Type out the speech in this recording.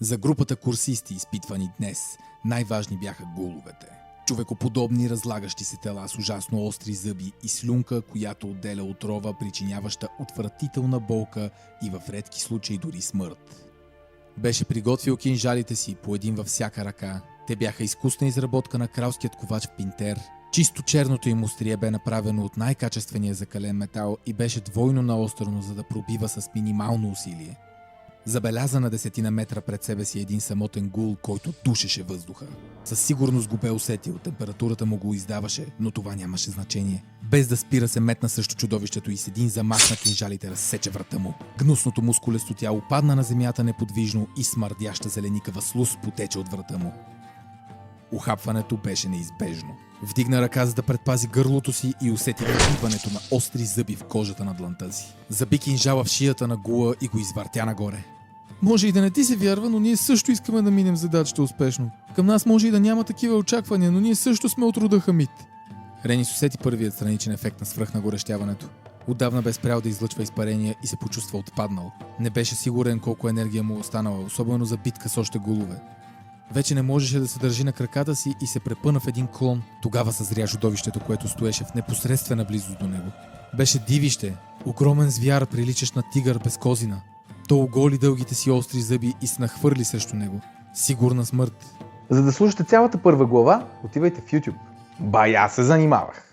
За групата курсисти, изпитвани днес, най-важни бяха гуловете. Човекоподобни разлагащи се тела с ужасно остри зъби и слюнка, която отделя отрова, причиняваща отвратителна болка и в редки случаи дори смърт. Беше приготвил кинжалите си, по един във всяка ръка. Те бяха изкусна изработка на кралският ковач в Пинтер. Чисто черното им острие бе направено от най-качествения закален метал и беше двойно наострено, за да пробива с минимално усилие. Забеляза на 10 метра пред себе си един самотен гул, който душеше въздуха. Със сигурност го бе усетил, температурата му го издаваше, но това нямаше значение. Без да спира се метна срещу чудовището и с един замах на кинжалите разсече врата му. Гнусното мускулесто тяло падна на земята неподвижно и смърдяща зеленикава слуз потече от врата му. Ухапването беше неизбежно. Вдигна ръка, за да предпази гърлото си и усети впиването на остри зъби в кожата на дланта си. Заби кинжала в шията на гула и го извъртя нагоре. Може и да не ти се вярва, но ние също искаме да минем задачата успешно. Към нас може и да няма такива очаквания, но ние също сме от рода Хамид. Ренис усети първият страничен ефект на свръхнагорещяването. Отдавна бе спрял да излъчва изпарения и се почувства отпаднал. Не беше сигурен колко енергия му останала, особено за битка с още гулове. Вече не можеше да се държи на краката си и се препъна в един клон. Тогава съзря чудовището, което стоеше в непосредствена близост до него. Беше дивище, огромен звяр, приличащ на тигър без козина. То оголи дългите си остри зъби и се нахвърли срещу него. Сигурна смърт. За да слушате цялата първа глава, отивайте в YouTube. Бая се занимавах!